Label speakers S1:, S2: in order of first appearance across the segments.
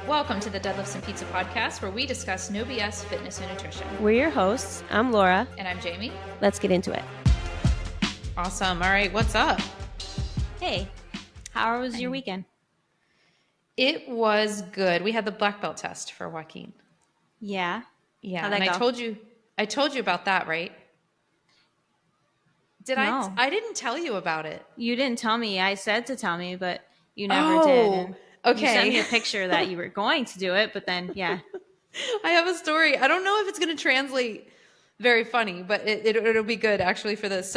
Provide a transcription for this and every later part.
S1: Welcome to the Deadlifts and Pizza podcast, where we discuss no BS fitness and nutrition.
S2: We're your hosts. I'm Laura.
S1: And I'm Jamie.
S2: Let's get into it.
S1: Awesome. All right, what's up?
S2: Hey, how was your weekend?
S1: It was good. We had the black belt test for Joaquin.
S2: Yeah.
S1: Yeah,
S2: How'd that
S1: and
S2: go?
S1: I told you about that, right? Did
S2: No.
S1: I didn't tell you about it.
S2: You didn't tell me. I said to tell me, but you never did. And
S1: okay.
S2: You sent me a picture that you were going to do it, but then, yeah.
S1: I have a story. I don't know if it's going to translate very funny, but it'll be good actually for this.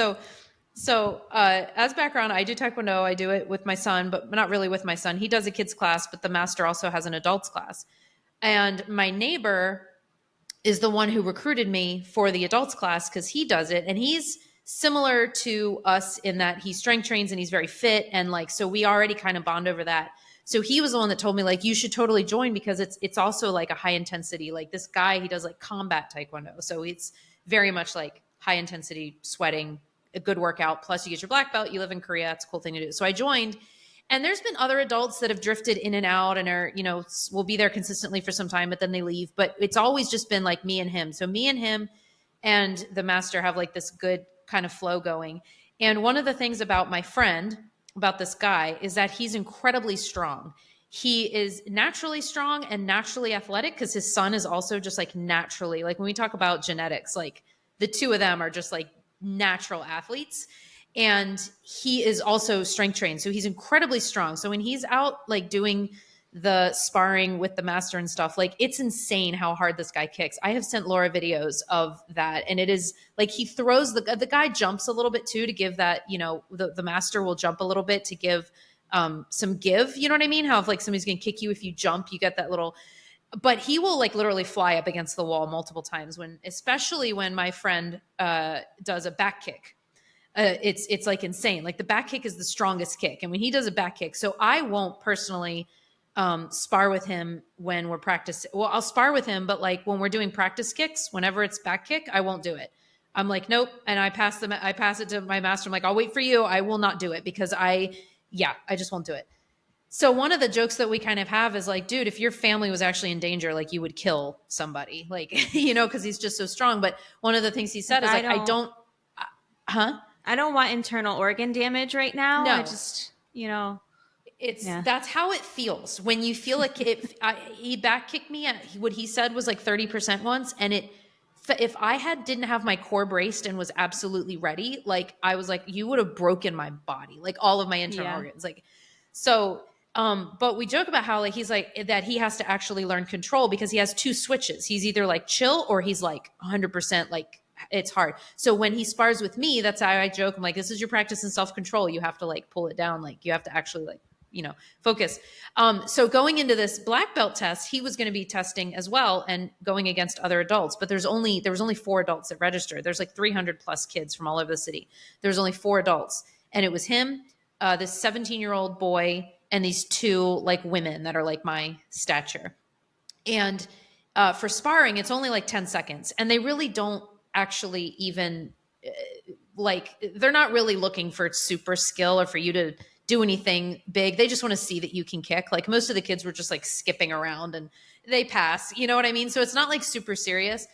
S1: So as background, I do Taekwondo. I do it with my son, but not really with my son. He does a kids class, but the master also has an adults class. And my neighbor is the one who recruited me for the adults class because he does it. And he's similar to us in that he strength trains and he's very fit. And like, so we already kind of bond over that. So he was the one that told me like, you should totally join because it's also like a high intensity, like this guy, he does like combat Taekwondo. So it's very much like high intensity sweating, a good workout. Plus you get your black belt, you live in Korea. It's a cool thing to do. So I joined. And there's been other adults that have drifted in and out and are, you know, will be there consistently for some time, but then they leave. But it's always just been like me and him. So me and him and the master have like this good kind of flow going. And one of the things about my friend, about this guy, is that he's incredibly strong. He is naturally strong and naturally athletic because his son is also just like naturally, like when we talk about genetics, like the two of them are just like natural athletes. And he is also strength trained. So he's incredibly strong. So when he's out like doing the sparring with the master and stuff, like it's insane how hard this guy kicks. I have sent Laura videos of that. And it is like he throws the guy jumps a little bit too to give that, you know, the master will jump a little bit to give some give. You know what I mean? How if like somebody's going to kick you, if you jump, you get that little, but he will like literally fly up against the wall multiple times especially when my friend does a back kick. It's like insane. Like the back kick is the strongest kick. And when he does a back kick, so I won't personally spar with him when we're practicing. Well, I'll spar with him, but like when we're doing practice kicks, whenever it's back kick, I won't do it. I'm like, nope. And I pass it to my master. I'm like, I'll wait for you. I will not do it because I just won't do it. So one of the jokes that we kind of have is like, dude, if your family was actually in danger, like you would kill somebody, like, you know, cause he's just so strong. But one of the things he said is like, I don't want
S2: internal organ damage right now.
S1: No.
S2: I just, you know,
S1: that's how it feels when you feel like he back kicked me at what he said was like 30% once. And if I didn't have my core braced and was absolutely ready, like I was like, you would have broken my body, like all of my internal organs. Like, so, but we joke about how like, he's like that he has to actually learn control because he has two switches. He's either like chill or he's like 100% like, it's hard. So when he spars with me, that's how I joke. I'm like, this is your practice in self-control. You have to like pull it down. Like you have to actually like, you know, focus. So going into this black belt test, he was going to be testing as well and going against other adults, but there was only 4 adults that registered. There's like 300 plus kids from all over the city. There's only 4 adults. And it was him, this 17-year-old boy, and these 2 like women that are like my stature. And for sparring, it's only like 10 seconds. And they really don't actually even like, they're not really looking for super skill or for you to do anything big. They just want to see that you can kick. Like most of the kids were just like skipping around and they pass, you know what I mean? So it's not like super serious,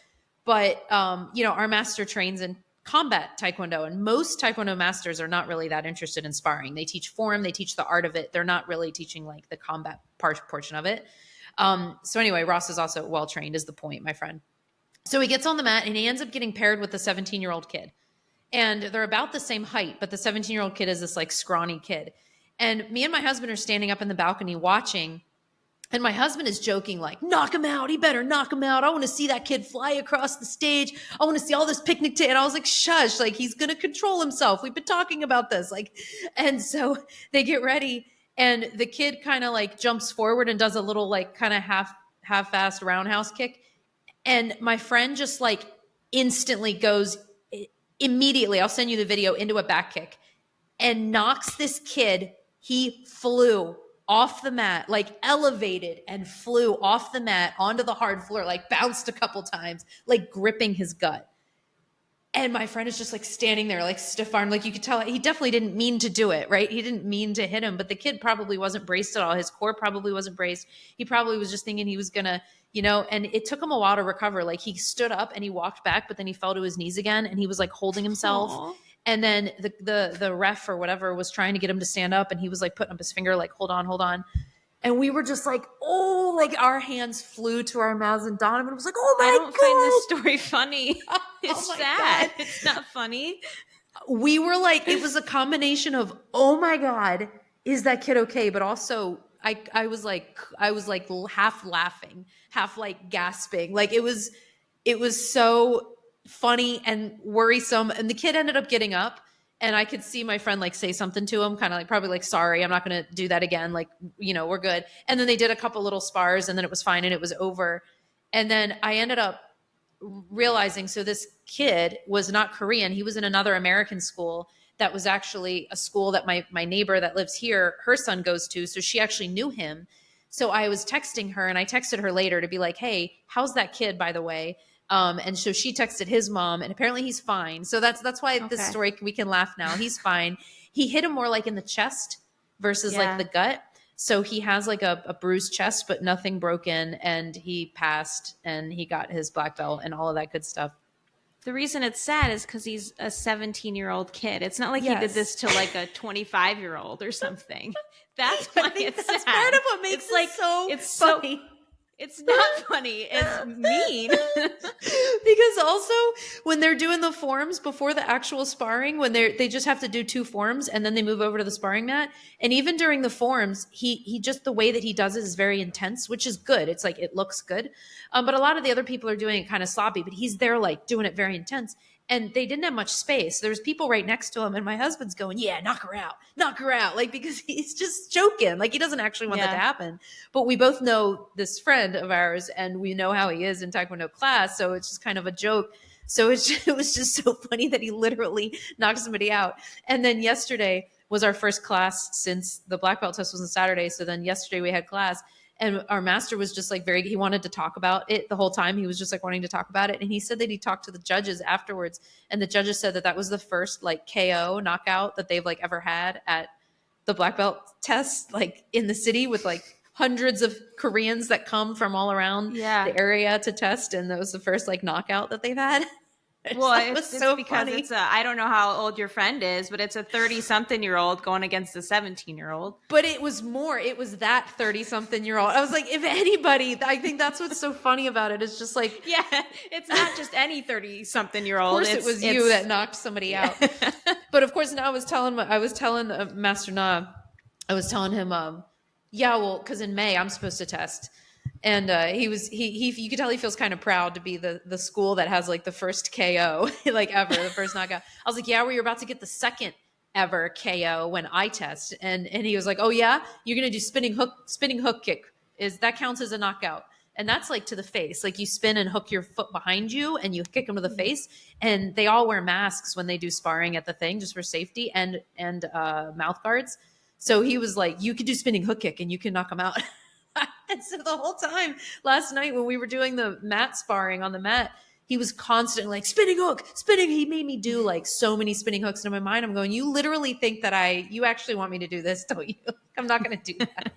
S1: but you know, our master trains in combat Taekwondo, and most Taekwondo masters are not really that interested in sparring. They teach form, they teach the art of it. They're not really teaching like the combat portion of it. So anyway, Ross is also well-trained is the point, my friend. So he gets on the mat and he ends up getting paired with the 17-year-old kid. And they're about the same height, but the 17-year-old kid is this like scrawny kid. And me and my husband are standing up in the balcony watching. And my husband is joking like, knock him out. He better knock him out. I want to see that kid fly across the stage. I want to see all this picnic. And I was like, shush, like he's going to control himself. We've been talking about this. Like, and so they get ready and the kid kind of like jumps forward and does a little like kind of half-assed roundhouse kick. And my friend just like instantly goes immediately, I'll send you the video, into a back kick and knocks this kid. He flew off the mat, like elevated and flew off the mat onto the hard floor, like bounced a couple times, like gripping his gut. And my friend is just like standing there, like stiff arm. Like you could tell he definitely didn't mean to do it, right? He didn't mean to hit him, but the kid probably wasn't braced at all. His core probably wasn't braced. He probably was just thinking he was gonna, and it took him a while to recover. Like he stood up and he walked back, but then he fell to his knees again and he was like holding himself.
S2: Aw.
S1: And then the ref or whatever was trying to get him to stand up and he was like putting up his finger, like, hold on, hold on. And we were just like, oh, like our hands flew to our mouths. And Donovan was like, oh my God.
S2: I don't find this story funny. It's
S1: my
S2: sad.
S1: God.
S2: It's not funny.
S1: We were like, it was a combination of, oh my God, is that kid okay? But also I was like half laughing, half like gasping. Like it was so funny and worrisome. And the kid ended up getting up and I could see my friend like say something to him, kind of like probably like, sorry, I'm not going to do that again. Like, we're good. And then they did a couple little spars and then it was fine and it was over. And then I ended up realizing, so this kid was not Korean. He was in another American school that was actually a school that my neighbor that lives here, her son goes to. So she actually knew him. So I was texting her and I texted her later to be like, hey, how's that kid, by the way? And so she texted his mom and apparently he's fine. So that's why this story, we can laugh now. He's fine. He hit him more like in the chest versus like the gut. So he has like a bruised chest, but nothing broken. And he passed and he got his black belt and all of that good stuff.
S2: The reason it's sad is because he's a 17-year-old kid. It's not like he did this to like a 25-year-old or something. That's why it's sad.
S1: Part of what makes it's funny.
S2: It's not funny. It's mean.
S1: Because also when they're doing the forms before the actual sparring, when they just have to do 2 forms and then they move over to the sparring mat. And even during the forms, he just, the way that he does it is very intense, which is good. It's like, it looks good. But a lot of the other people are doing it kind of sloppy, but he's there like doing it very intense. And they didn't have much space. There's people right next to him. And my husband's going, yeah, knock her out. Like, because he's just joking. Like, he doesn't actually want that to happen. But we both know this friend of ours and we know how he is in Taekwondo class. So it's just kind of a joke. So it was just so funny that he literally knocked somebody out. And then yesterday was our first class since the black belt test was on Saturday. So then yesterday we had class. And our master was just like he wanted to talk about it the whole time. He was just like wanting to talk about it. And he said that he talked to the judges afterwards. And the judges said that was the first like KO knockout that they've like ever had at the black belt test, like in the city with like hundreds of Koreans that come from all around the area to test. And that was the first like knockout that they've had.
S2: Well, it's so because funny. I don't know how old your friend is, but it's a 30-something-year-old going against a 17-year-old.
S1: But it was that 30-something-year-old. I was like, if anybody, I think that's what's so funny about it. It's just like,
S2: yeah, it's not just any 30-something-year-old.
S1: Of course, it was you that knocked somebody out. But of course, now I was telling Master Na, I was telling him, because in May I'm supposed to test. And he you could tell he feels kind of proud to be the school that has like the first KO like ever, the first knockout. I was like, yeah, well, you're about to get the second ever KO when I test. And he was like, oh yeah, you're going to do spinning hook kick. That counts as a knockout. And that's like to the face. Like you spin and hook your foot behind you and you kick them to the face. And they all wear masks when they do sparring at the thing just for safety and mouth guards. So he was like, you could do spinning hook kick and you can knock them out. And so the whole time last night when we were doing the mat sparring on the mat, he was constantly like spinning hook. He made me do like so many spinning hooks. And in my mind, I'm going, you literally think that you actually want me to do this, don't you? I'm not going to do that.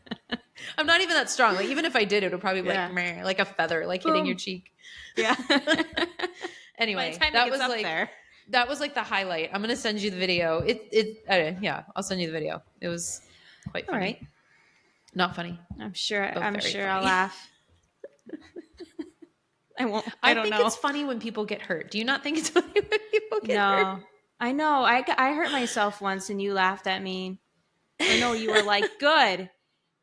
S1: I'm not even that strong. Like even if I did, it would probably be like a feather, like hitting your cheek.
S2: Yeah.
S1: Anyway, that was like there. That was like the highlight. I'm going to send you the video. I'll send you the video. It was quite funny.
S2: All right.
S1: Not funny.
S2: I'm sure
S1: funny.
S2: I'll laugh. I won't. I don't know.
S1: I think it's funny when people get hurt. Do you not think it's funny when people get hurt?
S2: No. I know. I hurt myself once and you laughed at me. Or no, you were like, good.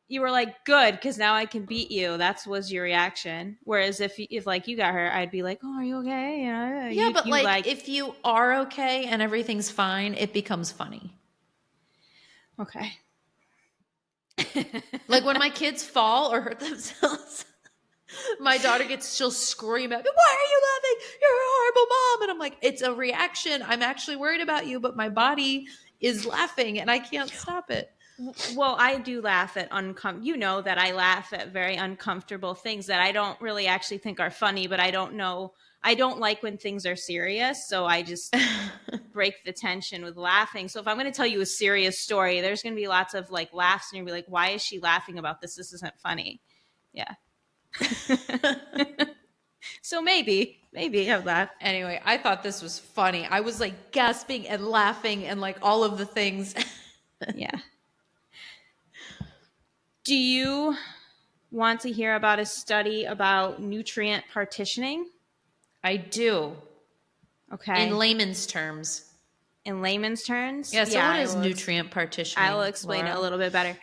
S2: You were like, good, because now I can beat you. That was your reaction. Whereas if like you got hurt, I'd be like, oh, are you okay?
S1: Yeah, but like if you are okay and everything's fine, it becomes funny.
S2: Okay.
S1: Like when my kids fall or hurt themselves, my daughter she'll scream at me, why are you laughing? You're a horrible mom. And I'm like, it's a reaction. I'm actually worried about you, but my body is laughing and I can't stop it.
S2: Well, I do laugh at you know that I laugh at very uncomfortable things that I don't really actually think are funny, but I don't know. I don't like when things are serious, so I just break the tension with laughing. So if I'm going to tell you a serious story, there's going to be lots of like laughs, and you'll be like, "Why is she laughing about this? This isn't funny." Yeah. So maybe I'll laugh.
S1: Anyway, I thought this was funny. I was like gasping and laughing and like all of the things.
S2: Yeah. Do you want to hear about a study about nutrient partitioning?
S1: I do.
S2: Okay.
S1: In layman's terms.
S2: In layman's terms?
S1: Yeah, so what is
S2: I
S1: nutrient partitioning?
S2: I will explain
S1: Laura?
S2: it a little bit better.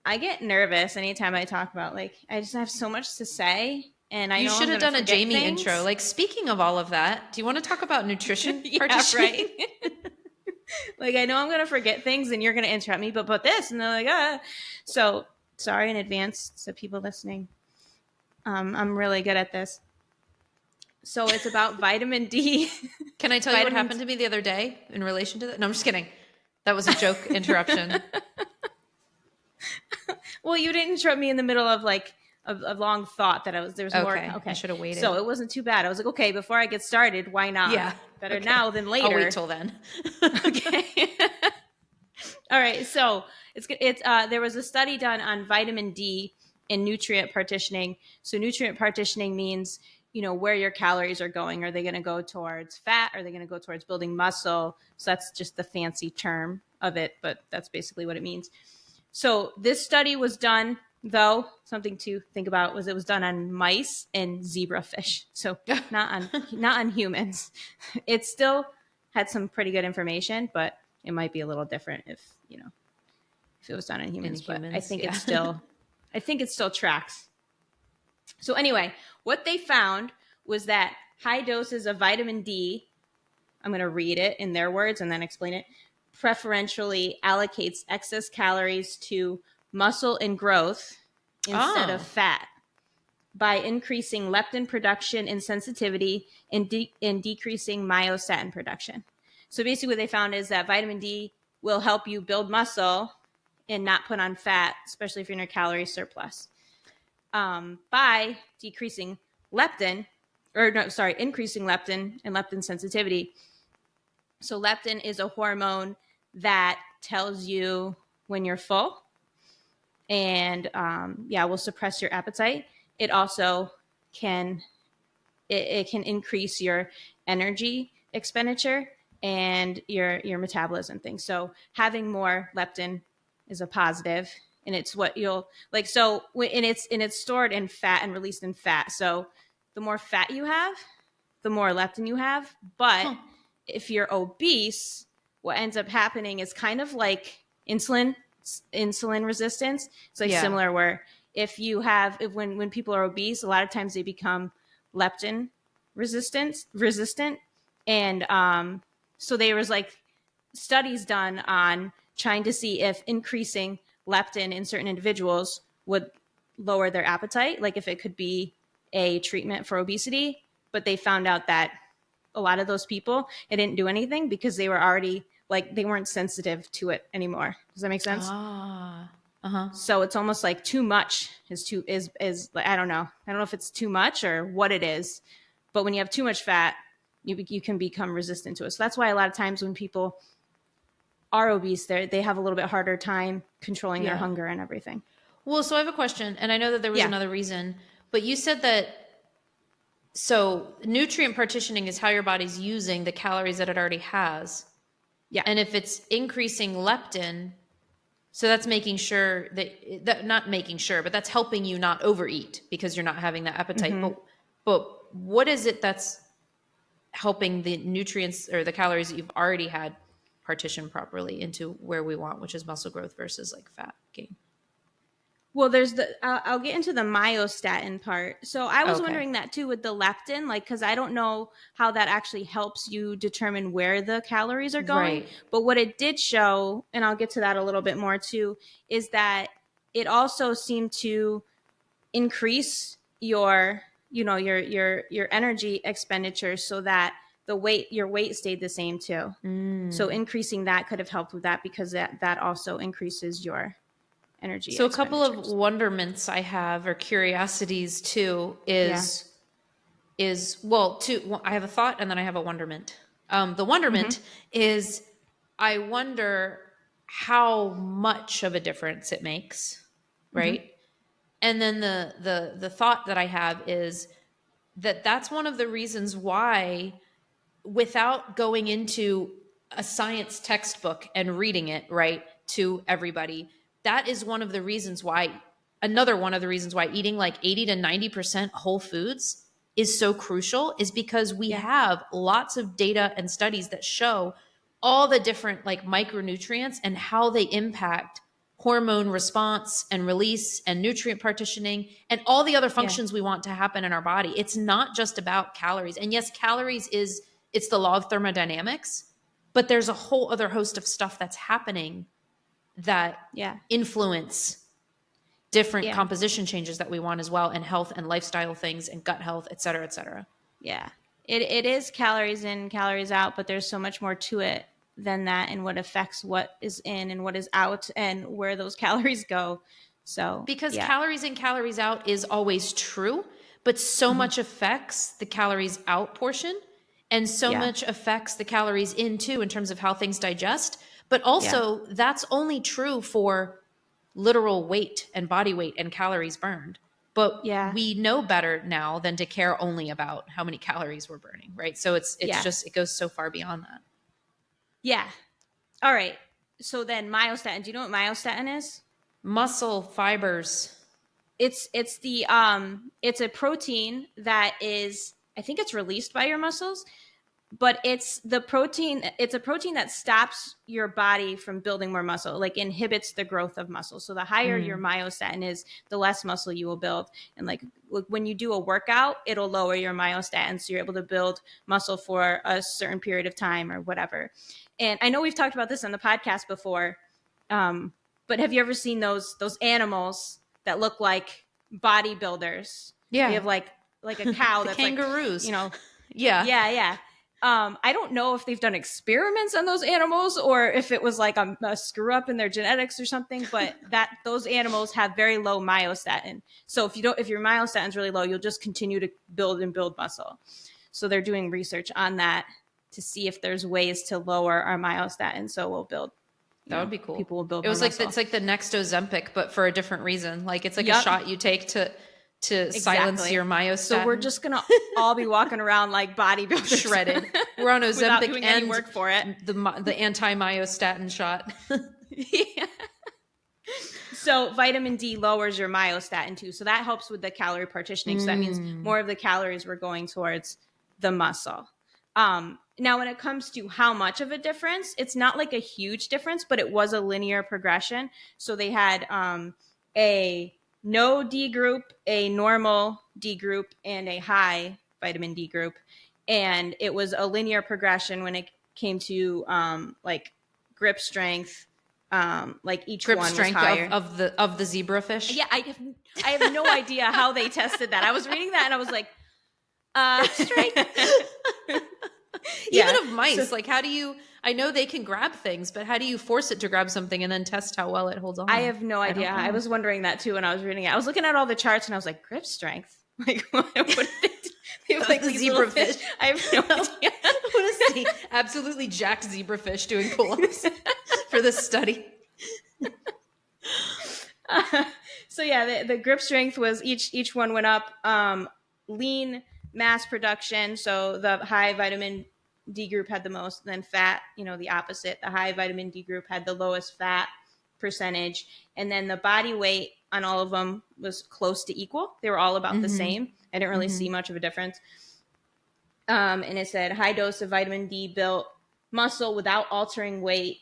S2: I get nervous anytime I talk about, like, I just have so much to say, and I
S1: You
S2: know
S1: should
S2: I'm
S1: have
S2: gonna
S1: done a
S2: forget
S1: Jamie
S2: things.
S1: intro. Like, speaking of all of that, do you want to talk about nutrition
S2: Yeah,
S1: partitioning?
S2: right. Like, I know I'm gonna forget things, and you're gonna interrupt me, but this, and they're like, ah. So sorry in advance to people listening. I'm really good at this. So it's about vitamin D.
S1: Can I tell you what happened to me the other day in relation to that? No, I'm just kidding. That was a joke interruption.
S2: Well, you didn't interrupt me in the middle of like a long thought that there's more.
S1: Okay,
S2: Okay,
S1: I should have waited.
S2: So it wasn't too bad. I was like, okay, before I get started, why not?
S1: Yeah.
S2: Better
S1: Okay.
S2: now than later.
S1: I'll wait till then.
S2: Okay. All right. So there was a study done on vitamin D and nutrient partitioning. So nutrient partitioning means, you know, where your calories are going. Are they going to go towards fat? Are they going to go towards building muscle? So that's just the fancy term of it, but that's basically what it means. So this study was done, though, something to think about was it was done on mice and zebrafish. So not on humans. It still had some pretty good information, but it might be a little different if it was done on humans. But I think
S1: yeah.
S2: I think it still tracks. So anyway, what they found was that high doses of vitamin D, I'm going to read it in their words and then explain it, preferentially allocates excess calories to muscle and growth instead of fat by increasing leptin production and sensitivity and decreasing myostatin production. So basically what they found is that vitamin D will help you build muscle and not put on fat, especially if you're in a calorie surplus. By increasing leptin and leptin sensitivity. So leptin is a hormone that tells you when you're full and will suppress your appetite. It also can increase your energy expenditure and your metabolism things. So having more leptin is a positive, and it's what you'll like. So and it's stored in fat and released in fat. So the more fat you have, the more leptin you have. But if you're obese, what ends up happening is kind of like insulin resistance. It's like similar where when people are obese, a lot of times they become leptin resistant. And so there was like studies done on trying to see if increasing leptin in certain individuals would lower their appetite, like if it could be a treatment for obesity. But they found out that a lot of those people, it didn't do anything because they were already like they weren't sensitive to it anymore. Does that make sense? So it's almost like too much is I don't know if it's too much or what it is, but when you have too much fat, you can become resistant to it. So that's why a lot of times when people are obese, they have a little bit harder time controlling their hunger and everything.
S1: Well, so I have a question, and I know that there was another reason, but you said that so nutrient partitioning is how your body's using the calories that it already has.
S2: Yeah.
S1: And if it's increasing leptin, so that's making sure that not making sure, but that's helping you not overeat because you're not having that appetite. Mm-hmm. But what is it that's helping the nutrients or the calories that you've already had partition properly into where we want, which is muscle growth versus like fat gain?
S2: Well, there's I'll get into the myostatin part. So I was wondering that too with the leptin, like, because I don't know how that actually helps you determine where the calories are going. Right. But what it did show, and I'll get to that a little bit more too, is that it also seemed to increase your energy expenditure so that your weight stayed the same too. So increasing that could have helped with that, because that also increases your energy
S1: So a couple of
S2: expenditures.
S1: wonderments I have, or curiosities too,
S2: Yeah.
S1: I have a thought and then I have a wonderment. The wonderment is, I wonder how much of a difference it makes, right? And then the thought that I have is that's one of the reasons why, without going into a science textbook and reading it, right, to everybody, that is another one of the reasons why eating like 80 to 90% whole foods is so crucial, is because we have lots of data and studies that show all the different like micronutrients and how they impact hormone response and release and nutrient partitioning and all the other functions we want to happen in our body. It's not just about calories. And yes, calories it's the law of thermodynamics, but there's a whole other host of stuff that's happening that influence different composition changes that we want as well, and health and lifestyle things and gut health, et cetera, et cetera.
S2: Yeah. It is calories in, calories out, but there's so much more to it than that, and what affects what is in and what is out and where those calories go. So
S1: because calories in, calories out is always true, but so much affects the calories out portion, and so much affects the calories in too, in terms of how things digest. But also that's only true for literal weight and body weight and calories burned. But we know better now than to care only about how many calories we're burning, right? So it's just, it goes so far beyond that.
S2: Yeah. All right. So then myostatin. Do you know what myostatin is?
S1: Muscle fibers.
S2: It's a protein that is, I think it's released by your muscles, but it's a protein that stops your body from building more muscle, like inhibits the growth of muscle. So the higher your myostatin is, the less muscle you will build. And like when you do a workout, it'll lower your myostatin, so you're able to build muscle for a certain period of time or whatever. And I know we've talked about this on the podcast before, but have you ever seen those animals that look like bodybuilders?
S1: Yeah.
S2: They have like a cow that's
S1: kangaroos.
S2: Like, you know,
S1: yeah.
S2: I don't know if they've done experiments on those animals or if it was like a screw up in their genetics or something, but those animals have very low myostatin. So if your myostatin is really low, you'll just continue to build muscle. So they're doing research on that to see if there's ways to lower our myostatin. So we'll build.
S1: That would be cool.
S2: People will build.
S1: It was
S2: more
S1: like
S2: muscle.
S1: It's like the next Ozempic, but for a different reason. Like it's like a shot you take to silence your myostatin.
S2: So we're just gonna all be walking around like bodybuilders,
S1: shredded. We're on Ozempic
S2: doing
S1: and
S2: any work for it.
S1: The anti-myostatin shot.
S2: Yeah. So vitamin D lowers your myostatin too. So that helps with the calorie partitioning. So that means more of the calories were going towards the muscle. Now, when it comes to how much of a difference, it's not like a huge difference, but it was a linear progression. So they had a no D group, a normal D group, and a high vitamin D group. And it was a linear progression when it came to like grip strength. Like each
S1: grip
S2: one
S1: strength
S2: was higher.
S1: of the zebrafish.
S2: Yeah, I have no idea how they tested that. I was reading that and I was like, strength.
S1: Even of mice, like how do you? I know they can grab things, but how do you force it to grab something and then test how well it holds on?
S2: I have no idea. I was wondering that too when I was reading it. I was looking at all the charts and I was like, grip strength. Like what did they do? They have like
S1: the zebrafish.
S2: I have no idea.
S1: I want to see absolutely jacked zebrafish doing pull-ups for this study.
S2: So yeah, the grip strength was each one went up. Lean mass production. So the high vitamin D group had the most, then fat, the opposite. The high vitamin D group had the lowest fat percentage. And then the body weight on all of them was close to equal. They were all about the same. I didn't really see much of a difference. And it said high dose of vitamin D built muscle without altering weight.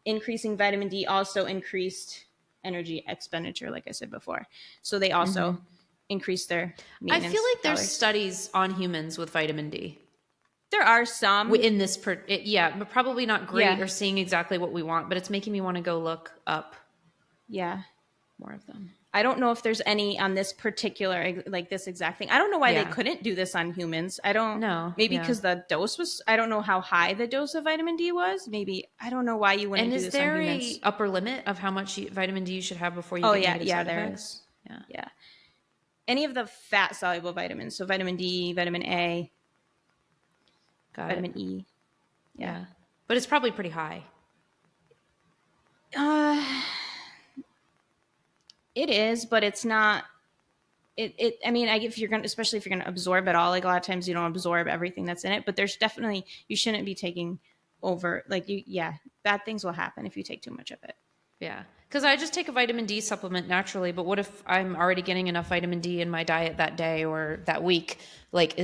S2: Increasing vitamin D also increased energy expenditure, like I said before. So they also increased their maintenance.
S1: I feel like there's
S2: calories.
S1: studies on humans with vitamin D.
S2: There are some.
S1: In this, but probably not great or seeing exactly what we want, but it's making me want to go look up
S2: more
S1: of them.
S2: I don't know if there's any on this particular, like this exact thing. I don't know why they
S1: Yeah.
S2: couldn't do this on humans. I don't,
S1: No.
S2: maybe
S1: Yeah.
S2: because the dose was, I don't know how high the dose of vitamin D was. Maybe, I don't know why you wouldn't
S1: And
S2: do
S1: is
S2: this on
S1: there
S2: humans.
S1: a upper limit of how much vitamin D you should have before you
S2: Oh,
S1: get
S2: yeah.
S1: negative
S2: Yeah,
S1: side
S2: there
S1: effects?
S2: is.
S1: Yeah.
S2: Yeah. Any of the fat soluble vitamins. So vitamin D, vitamin A,
S1: Got it.
S2: vitamin E. Yeah.
S1: Yeah. But it's probably pretty high.
S2: It is, but it's not. I mean, if you're gonna, especially if you're gonna absorb it all, like a lot of times you don't absorb everything that's in it. But there's definitely, you shouldn't be taking over. Like yeah, bad things will happen if you take too much of it.
S1: Yeah. Because I just take a vitamin D supplement naturally, but what if I'm already getting enough vitamin D in my diet that day or that week? Like,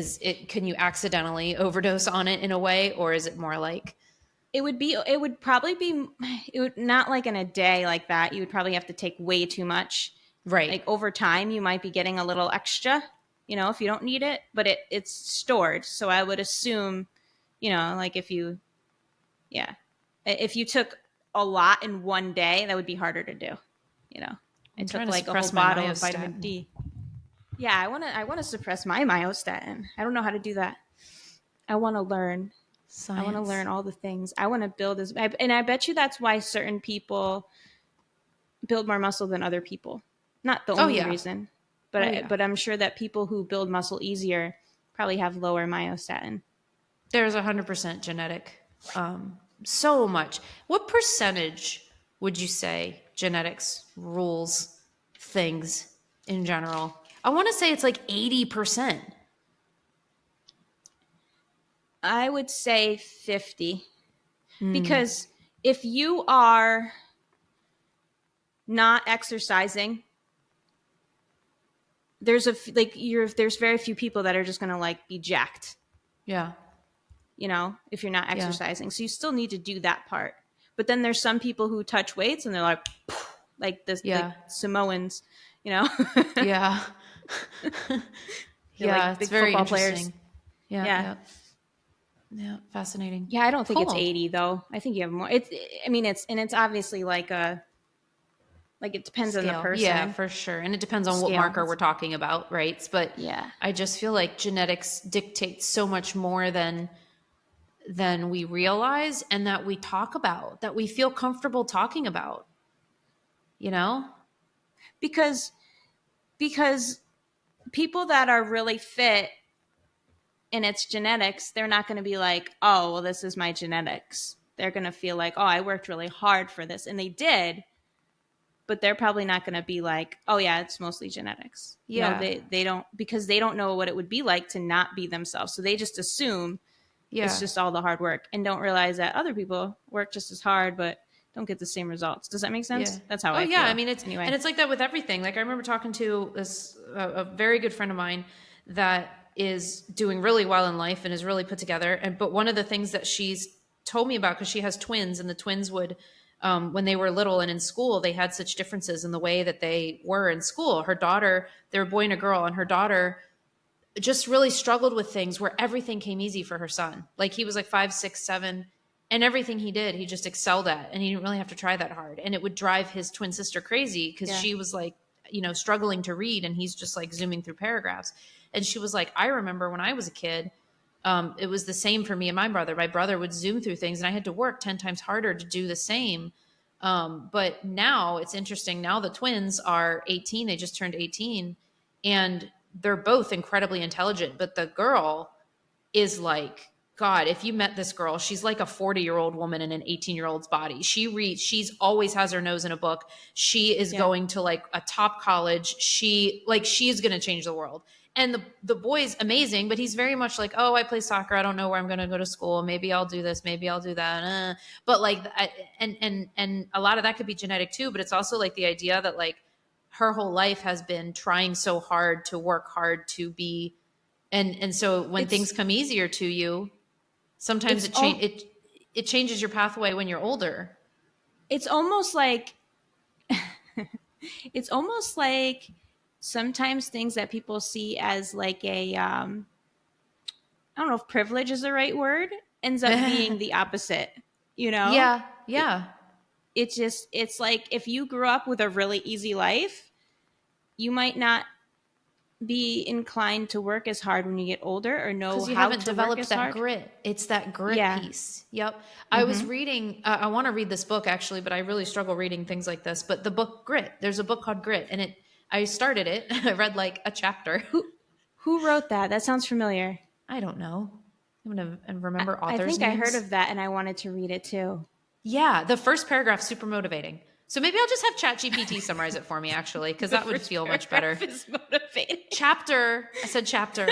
S1: can you accidentally overdose on it in a way, or is it more like,
S2: It would probably be, it would not like in a day like that. You would probably have to take way too much.
S1: right?
S2: Like over time, you might be getting a little extra, if you don't need it, but it's stored. So I would assume, like if you took a lot in one day, that would be harder to do. I
S1: I'm
S2: took
S1: trying to
S2: like a whole
S1: suppress my
S2: bottle of
S1: myostatin.
S2: vitamin D. Yeah, I want to suppress my myostatin. I don't know how to do that. I want to learn.
S1: Science.
S2: I want to learn all the things. I want to build and I bet you that's why certain people build more muscle than other people. Not the only reason, but I'm sure that people who build muscle easier probably have lower myostatin.
S1: There's 100% genetic. So much. What percentage would you say genetics rules things in general? I want to say it's like 80%.
S2: I would say 50. Because if you are not exercising, there's very few people that are just going to like be jacked.
S1: Yeah.
S2: If you're not exercising. Yeah. So you still need to do that part. But then there's some people who touch weights and they're like this, like Samoans,
S1: Yeah.
S2: yeah,
S1: Like it's very interesting.
S2: Players.
S1: Yeah. Fascinating.
S2: Yeah, I don't think it's 80 though. I think you have more. It's obviously like it depends on the person.
S1: Yeah, for sure. And it depends on what marker we're talking about, right? But
S2: yeah,
S1: I just feel like genetics dictates so much more than we realize and that we talk about, that we feel comfortable talking about,
S2: because people that are really fit and it's genetics, they're not going to be like, oh, well, this is my genetics. They're going to feel like, oh, I worked really hard for this. And they did, but they're probably not going to be like, oh yeah, it's mostly genetics.
S1: Yeah.
S2: They don't, because they don't know what it would be like to not be themselves. So they just assume it's just all the hard work and don't realize that other people work just as hard, but don't get the same results. Does that make sense?
S1: Yeah.
S2: That's how I feel.
S1: I mean, and it's like that with everything. Like I remember talking to a very good friend of mine that is doing really well in life and is really put together. But one of the things that she's told me about, because she has twins, and the twins would, when they were little and in school, they had such differences in the way that they were in school. Her daughter, they were a boy and a girl, and her daughter just really struggled with things where everything came easy for her son. Like he was like 5, 6, 7, and everything he did, he just excelled at, and he didn't really have to try that hard. And it would drive his twin sister crazy because she was like, struggling to read, and he's just like zooming through paragraphs. And she was like, I remember when I was a kid, it was the same for me and my brother. My brother would zoom through things and I had to work 10 times harder to do the same. But now it's interesting. Now the twins are 18. They just turned 18 and they're both incredibly intelligent. But the girl is like, God, if you met this girl, she's like a 40-year-old woman in an 18-year-old's body. She reads, she's always has her nose in a book. She is going to like a top college. She's going to change the world. And the boy's amazing, but he's very much like, oh, I play soccer. I don't know where I'm going to go to school. Maybe I'll do this. Maybe I'll do that. But like, and a lot of that could be genetic too. But it's also like the idea that like her whole life has been trying so hard to work hard to be. And so when things come easier to you, sometimes it changes your pathway when you're older.
S2: It's almost like sometimes things that people see as like a I don't know if privilege is the right word, ends up being the opposite,
S1: Yeah.
S2: It's like if you grew up with a really easy life, you might not be inclined to work as hard when you get older or know
S1: Because you
S2: how
S1: haven't
S2: to work
S1: developed
S2: as
S1: that
S2: hard.
S1: grit. It's that grit
S2: Yeah.
S1: piece. Yep. I was reading, I want to read this book actually, but I really struggle reading things like this. But the book Grit, there's a book called Grit, and I started it. I read like a chapter.
S2: Who wrote that? That sounds familiar.
S1: I don't know. I'm going to remember
S2: I
S1: authors'
S2: think I heard
S1: names.
S2: of that and I wanted to read it too.
S1: Yeah. The first paragraph, super motivating. So maybe I'll just have ChatGPT summarize it for me actually, because that would feel much better.
S2: Is motivating.
S1: Chapter. I said chapter.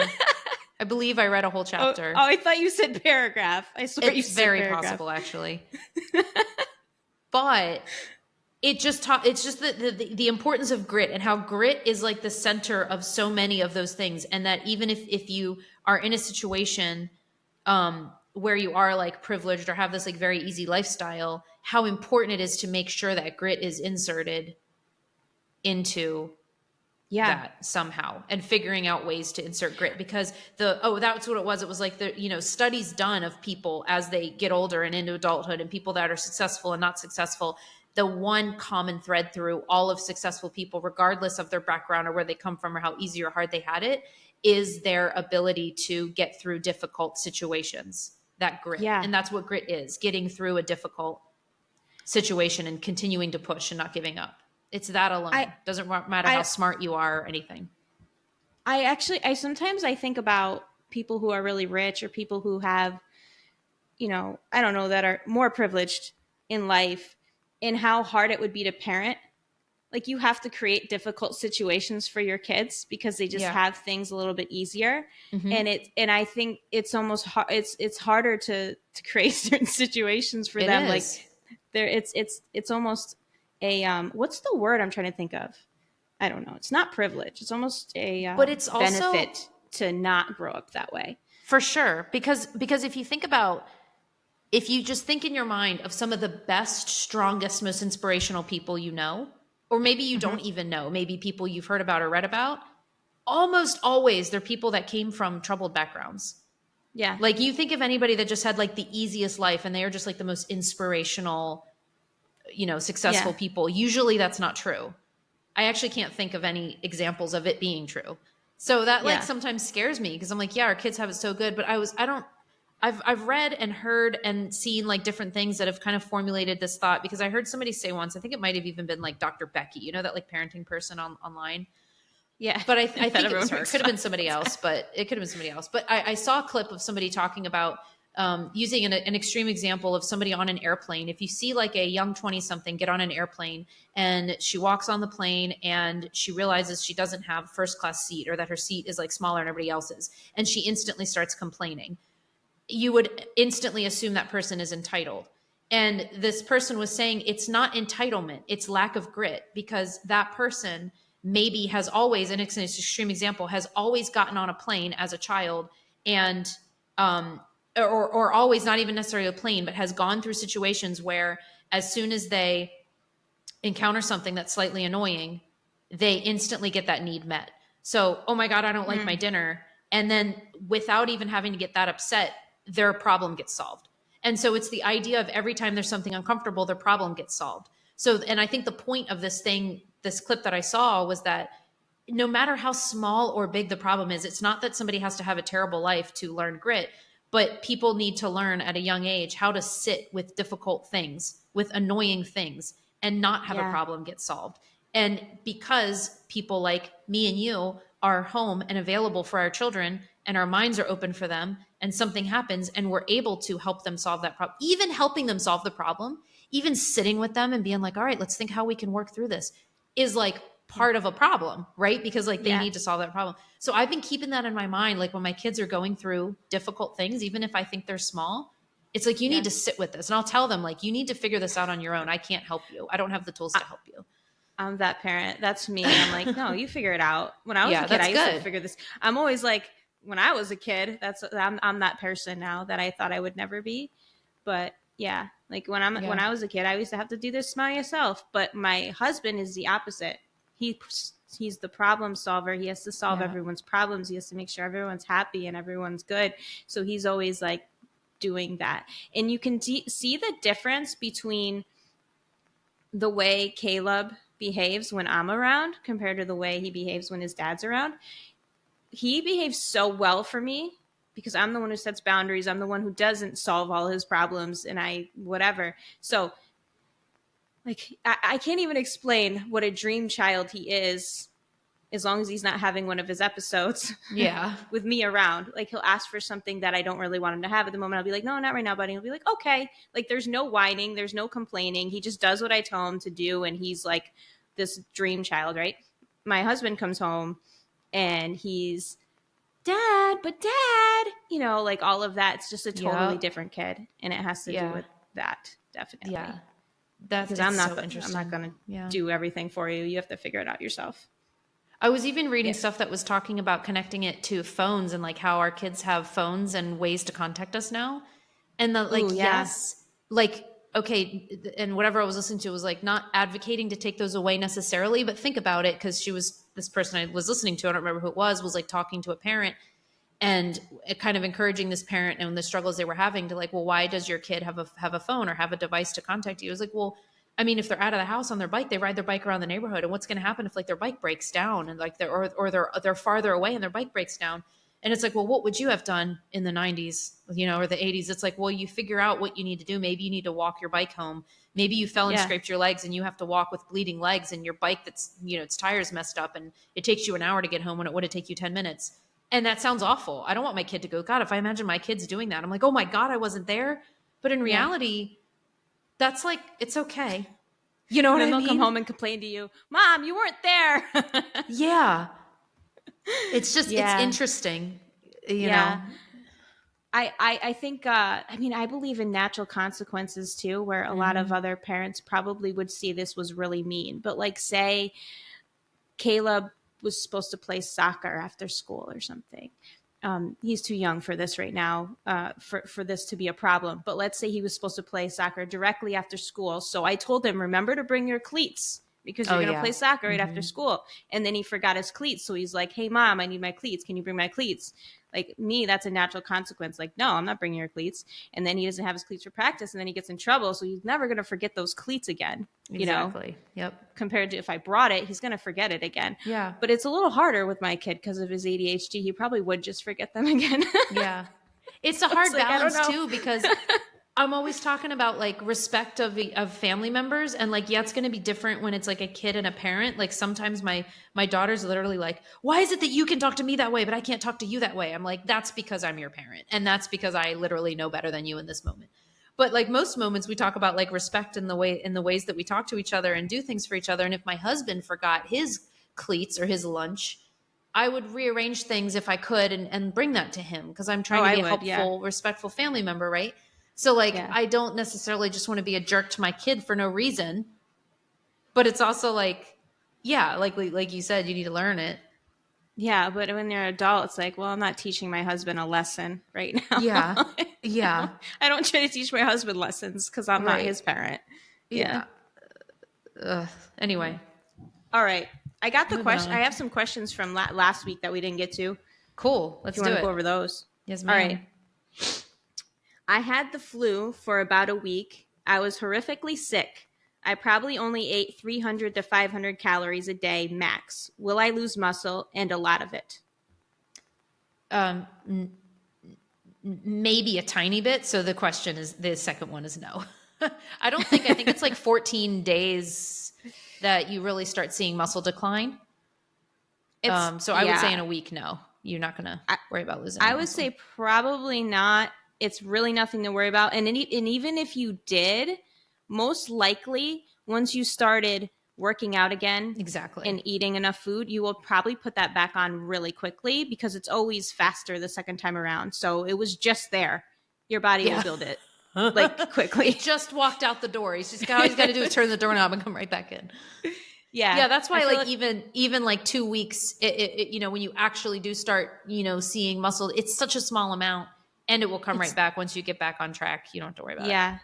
S1: I believe I read a whole chapter.
S2: Oh, I thought you said paragraph. I swear you
S1: It's
S2: said
S1: very
S2: paragraph.
S1: possible actually. But it's just the importance of grit, and how grit is like the center of so many of those things. And that even if you are in a situation where you are like privileged or have this like very easy lifestyle, how important it is to make sure that grit is inserted into that somehow, and figuring out ways to insert grit. Because that's what it was. It was like the studies done of people as they get older and into adulthood, and people that are successful and not successful. The one common thread through all of successful people, regardless of their background or where they come from or how easy or hard they had it, is their ability to get through difficult situations. That grit.
S2: Yeah.
S1: And that's what grit is: getting through a difficult situation and continuing to push and not giving up. It's that alone. Doesn't matter how smart you are or anything.
S2: I sometimes I think about people who are really rich, or people who have, I don't know, that are more privileged in life, and how hard it would be to parent. Like, you have to create difficult situations for your kids because they just have things a little bit easier.
S1: Mm-hmm.
S2: And I think it's almost hard. It's harder to create certain situations for them. Like, it's almost a what's the word I'm trying to think of? I don't know. It's not privilege. It's almost a
S1: but it's also
S2: benefit to not grow up that way.
S1: For sure. Because if you think about, if you just think in your mind of some of the best, strongest, most inspirational people you know, or maybe you don't even know, maybe people you've heard about or read about, almost always they're people that came from troubled backgrounds.
S2: Yeah.
S1: Like, you think of anybody that just had like the easiest life and they are just like the most inspirational, successful people. Usually that's not true. I actually can't think of any examples of it being true. So that like sometimes scares me, because I'm like, yeah, our kids have it so good, but I've read and heard and seen like different things that have kind of formulated this thought, because I heard somebody say once, I think it might have even been like Dr. Becky, that like parenting person online.
S2: Yeah.
S1: But I think it was her. It could have been somebody else, but it could have been somebody else. But I saw a clip of somebody talking about using an extreme example of somebody on an airplane. If you see like a young 20-something get on an airplane and she walks on the plane and she realizes she doesn't have a first class seat, or that her seat is like smaller than everybody else's, and she instantly starts complaining, you would instantly assume that person is entitled. And this person was saying it's not entitlement, it's lack of grit, because that person maybe has always, and it's an extreme example, has always gotten on a plane as a child, and or always, not even necessarily a plane, but has gone through situations where as soon as they encounter something that's slightly annoying, they instantly get that need met. So, oh my God, I don't like my dinner. And then without even having to get that upset, their problem gets solved. And so it's the idea of every time there's something uncomfortable, their problem gets solved. So, and I think the point of this clip that I saw was that no matter how small or big the problem is, it's not that somebody has to have a terrible life to learn grit, but people need to learn at a young age how to sit with difficult things, with annoying things, and not have a problem get solved. And because people like me and you are home and available for our children, and our minds are open for them, and something happens and we're able to help them solve that problem, even helping them solve the problem, even sitting with them and being like, all right, let's think how we can work through this, is like part of a problem, right? Because like they need to solve that problem. So I've been keeping that in my mind. Like when my kids are going through difficult things, even if I think they're small, it's like, you need to sit with this. And I'll tell them like, you need to figure this out on your own. I can't help you. I don't have the tools to help you.
S2: I'm that parent. That's me. I'm like, no, you figure it out. When I was a kid, I used to figure this. I'm always like, when I was a kid, I'm that person now that I thought I would never be. But yeah, like when I was a kid, I used to have to do this by myself. But my husband is the opposite. He's the problem solver. He has to solve everyone's problems. He has to make sure everyone's happy and everyone's good. So he's always like doing that. And you can see the difference between the way Caleb behaves when I'm around compared to the way he behaves when his dad's around. He behaves so well for me because I'm the one who sets boundaries. I'm the one who doesn't solve all his problems and whatever. So like, I can't even explain what a dream child he is as long as he's not having one of his episodes
S1: Yeah.
S2: with me around. Like, he'll ask for something that I don't really want him to have at the moment. I'll be like, no, not right now, buddy. He'll be like, okay. Like, there's no whining. There's no complaining. He just does what I tell him to do. And he's like this dream child, right? My husband comes home and he's, Dad, but Dad, like all of that. It's just a totally different kid. And it has to do with that, definitely.
S1: Yeah.
S2: Because I'm not going to do everything for you. You have to figure it out yourself.
S1: I was even reading stuff that was talking about connecting it to phones and like how our kids have phones and ways to contact us now. And the like, yes, like, okay. And whatever I was listening to was like not advocating to take those away necessarily, but think about it. Cause this person I was listening to, I don't remember who it was like talking to a parent and kind of encouraging this parent and the struggles they were having to like, well, why does your kid have a phone or have a device to contact you? It was like, well, I mean, if they're out of the house on their bike, they ride their bike around the neighborhood. And what's going to happen if like their bike breaks down and like they're farther away and their bike breaks down? And it's like, well, what would you have done in the 90s, or the 80s? It's like, well, you figure out what you need to do. Maybe you need to walk your bike home. Maybe you fell and scraped your legs and you have to walk with bleeding legs and your bike its tires messed up and it takes you an hour to get home when it would have taken you 10 minutes. And that sounds awful. I don't want my kid to go, God, if I imagine my kids doing that, I'm like, oh my God, I wasn't there. But in reality, that's like, it's okay. You know what I mean?
S2: They'll come home and complain to you, Mom, you weren't there.
S1: Yeah. It's just, it's interesting, you know?
S2: I think, I believe in natural consequences too, where a lot of other parents probably would see this was really mean. But like, say Caleb was supposed to play soccer after school or something. He's too young for this right now, for this to be a problem. But let's say he was supposed to play soccer directly after school. So I told him, remember to bring your cleats because you're going to play soccer right after school. And then he forgot his cleats. So he's like, hey, Mom, I need my cleats. Can you bring my cleats? Like me, that's a natural consequence. Like, no, I'm not bringing your cleats. And then he doesn't have his cleats for practice and then he gets in trouble. So he's never going to forget those cleats again.
S1: Exactly. Yep.
S2: Compared to if I brought it, he's going to forget it again.
S1: Yeah.
S2: But it's a little harder with my kid because of his ADHD. He probably would just forget them again.
S1: Yeah. It's a hard balance too, because I'm always talking about like respect of family members. And like, it's going to be different when it's like a kid and a parent. Like sometimes my daughter's literally like, why is it that you can talk to me that way, but I can't talk to you that way? I'm like, that's because I'm your parent. And that's because I literally know better than you in this moment. But like most moments we talk about like respect in the ways that we talk to each other and do things for each other. And if my husband forgot his cleats or his lunch, I would rearrange things if I could and bring that to him because I'm trying to be a helpful, respectful family member, right? So like I don't necessarily just want to be a jerk to my kid for no reason. But it's also like, like you said, you need to learn it.
S2: Yeah, but when you're an adult, it's like, well, I'm not teaching my husband a lesson right now.
S1: Yeah. Yeah.
S2: I don't try to teach my husband lessons because I'm not his parent. Yeah.
S1: Anyway.
S2: All right. I got the question. I have some questions from last week that we didn't get to.
S1: Cool. Let's do it.
S2: Go over those.
S1: Yes, ma'am.
S2: All right. I had the flu for about a week. I was horrifically sick. I probably only ate 300 to 500 calories a day max. Will I lose muscle and a lot of it?
S1: Maybe a tiny bit. So the second one is no. I think it's like 14 days that you really start seeing muscle decline. So I would say in a week, no, you're not going to worry about losing
S2: I would
S1: muscle.
S2: say probably not. It's really nothing to worry about. And even if you did, most likely once you started working out again and eating enough food, you will probably put that back on really quickly because it's always faster the second time around. So it was just there. Your body will build it like quickly.
S1: He just walked out the door. All he's got to do is turn the doorknob and come right back in. Yeah. That's why like even like 2 weeks, it when you actually do start, seeing muscle, it's such a small amount and it will come right back once you get back on track. You don't have to worry about it.
S2: Yeah.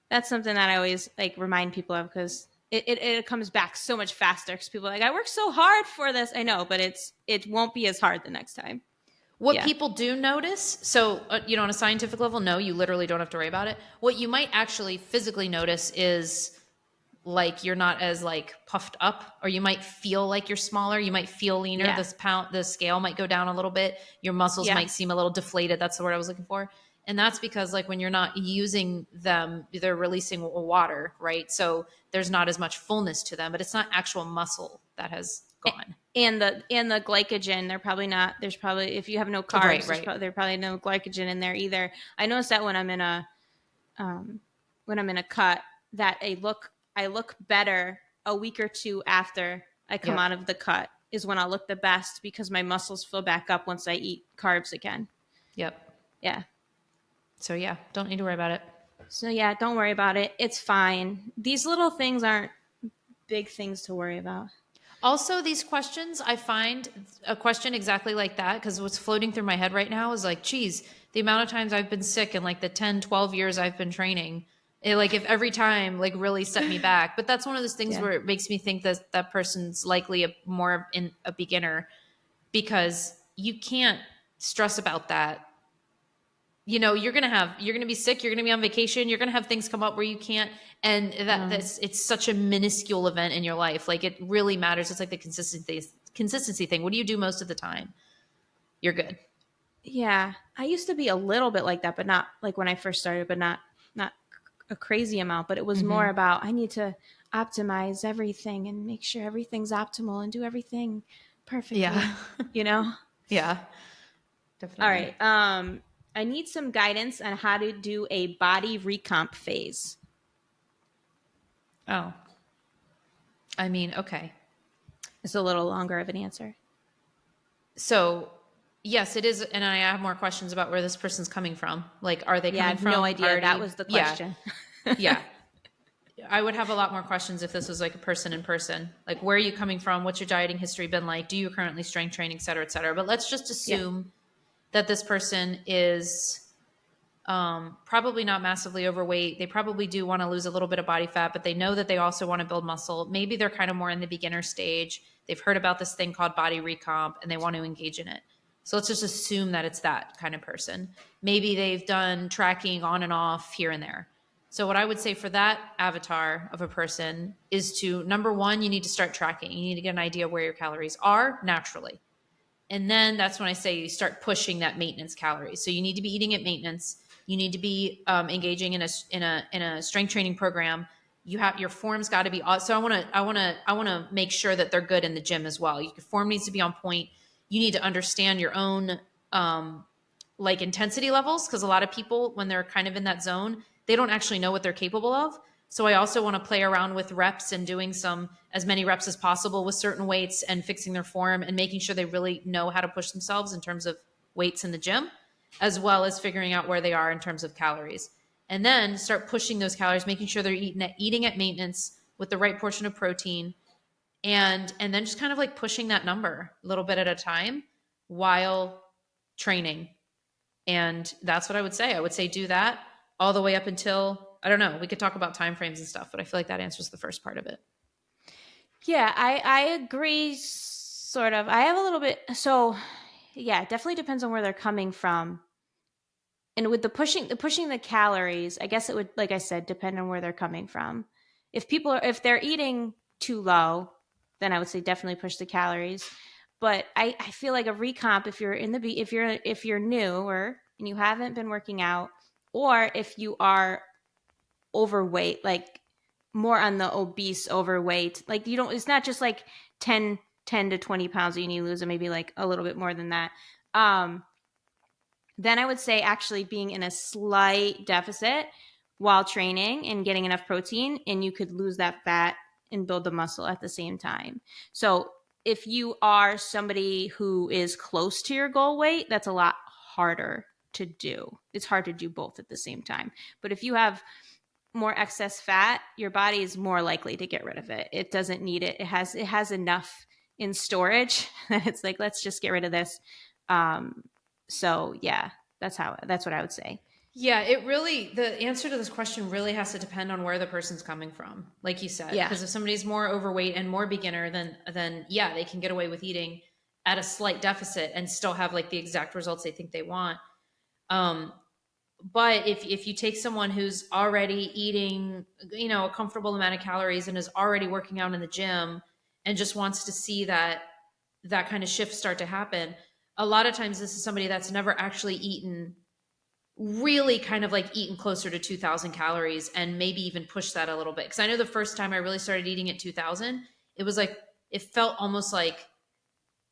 S2: That's something that I always like remind people of because it comes back so much faster because people are like, I worked so hard for this. I know, but it won't be as hard the next time.
S1: What people do notice, so, on a scientific level, no, you literally don't have to worry about it. What you might actually physically notice is like you're not as like puffed up, or you might feel like you're smaller. You might feel leaner.
S2: Yeah.
S1: The scale might go down a little bit. Your muscles
S2: Yeah.
S1: might seem a little deflated. That's the word I was looking for. And that's because like when you're not using them, they're releasing water, right? So there's not as much fullness to them, but it's not actual muscle that has gone.
S2: And the glycogen, they're probably not. There's probably, if you have no carbs,
S1: Right,
S2: there's probably no glycogen in there either. I noticed that when I'm in a cut, that I look better a week or two after I come out of the cut is when I look the best, because my muscles fill back up once I eat carbs again.
S1: Yep.
S2: Yeah.
S1: So yeah, don't need to worry about it.
S2: So yeah, don't worry about it. It's fine. These little things aren't big things to worry about.
S1: Also, these questions, I find a question exactly like that, because what's floating through my head right now is like, geez, the amount of times I've been sick in like the 10, 12 years I've been training, like if every time like really set me back. But that's one of those things where it makes me think that that person's likely more in a beginner, because you can't stress about that. You know, you're going to be sick. You're going to be on vacation. You're going to have things come up where you can't. And it's such a minuscule event in your life. Like it really matters. It's like the consistency thing. What do you do most of the time? You're good.
S2: Yeah. I used to be a little bit like that, but not like when I first started, but not a crazy amount, but it was more about, I need to optimize everything and make sure everything's optimal and do everything perfectly.
S1: Yeah.
S2: You know?
S1: Yeah. Definitely.
S2: All right. I need some guidance on how to do a body recomp phase.
S1: Oh. I mean, okay.
S2: It's a little longer of an answer.
S1: So, yes, it is. And I have more questions about where this person's coming from. Like, are they coming from?
S2: I have no idea. That was the question.
S1: Yeah. I would have a lot more questions if this was like a person in person. Like, where are you coming from? What's your dieting history been like? Do you currently strength train, et cetera, et cetera? But let's just assume that this person is probably not massively overweight. They probably do want to lose a little bit of body fat, but they know that they also want to build muscle. Maybe they're kind of more in the beginner stage. They've heard about this thing called body recomp and they want to engage in it. So let's just assume that it's that kind of person. Maybe they've done tracking on and off here and there. So what I would say for that avatar of a person is to, number one, you need to start tracking. You need to get an idea where your calories are naturally. And then that's when I say you start pushing that maintenance calories. So you need to be eating at maintenance. You need to be engaging in a strength training program. You have your form's got to be. So I want to make sure that they're good in the gym as well. Your form needs to be on point. You need to understand your own like intensity levels, because a lot of people, when they're kind of in that zone, they don't actually know what they're capable of. So I also want to play around with reps and doing as many reps as possible with certain weights and fixing their form and making sure they really know how to push themselves in terms of weights in the gym, as well as figuring out where they are in terms of calories. And then start pushing those calories, making sure they're eating at maintenance with the right portion of protein. And then just kind of like pushing that number a little bit at a time while training. And that's what I would say. I would say do that all the way up until, I don't know, we could talk about timeframes and stuff, but I feel like that answers the first part of it.
S2: Yeah, I agree sort of. I have a little bit, so yeah, it definitely depends on where they're coming from. And with the pushing the calories, I guess it would, like I said, depend on where they're coming from. If they're eating too low, then I would say definitely push the calories. But I feel like a recomp, if you're newer and you haven't been working out, or if you are overweight, like more on the obese overweight, like it's not just like 10 to 20 pounds that you need to lose, and maybe like a little bit more than that. Then I would say actually being in a slight deficit while training and getting enough protein, and you could lose that fat and build the muscle at the same time. So if you are somebody who is close to your goal weight, that's a lot harder to do. It's hard to do both at the same time. But if you have more excess fat, your body is more likely to get rid of it. It doesn't need it. It has enough in storage that it's like, let's just get rid of this. So yeah, that's what I would say.
S1: Yeah, the answer to this question really has to depend on where the person's coming from, like you said.
S2: Yeah.
S1: Because if somebody's more overweight and more beginner, then yeah, they can get away with eating at a slight deficit and still have like the exact results they think they want. but if you take someone who's already eating, a comfortable amount of calories and is already working out in the gym and just wants to see that kind of shift start to happen, a lot of times this is somebody that's never actually eaten, really kind of like eaten closer to 2000 calories and maybe even push that a little bit. Because I know the first time I really started eating at 2000, it was like, it felt almost like,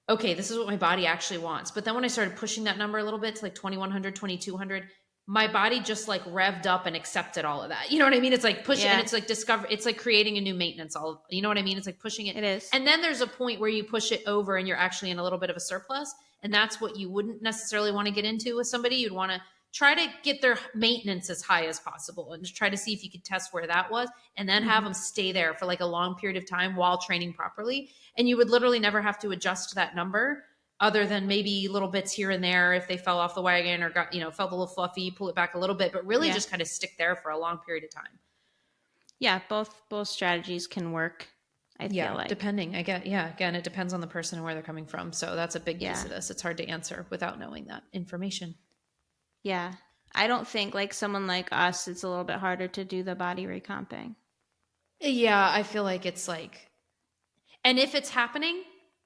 S1: okay, this is what my body actually wants. But then when I started pushing that number a little bit to like 2100, 2200, my body just like revved up and accepted all of that. You know what I mean? It's like pushing, and it's like it's like creating a new maintenance. You know what I mean? It's like pushing it.
S2: It is.
S1: And then there's a point where you push it over and you're actually in a little bit of a surplus. And that's what you wouldn't necessarily want to get into with somebody. You'd want to try to get their maintenance as high as possible and just try to see if you could test where that was, and then have them stay there for like a long period of time while training properly. And you would literally never have to adjust that number, other than maybe little bits here and there if they fell off the wagon or got, felt a little fluffy, pull it back a little bit, but really just kind of stick there for a long period of time.
S2: Yeah, both strategies can work. I feel like,
S1: depending. Again, it depends on the person and where they're coming from. So that's a big piece of this. It's hard to answer without knowing that information.
S2: Yeah. I don't think like someone like us, it's a little bit harder to do the body recomping.
S1: Yeah, I feel like it's like, and if it's happening,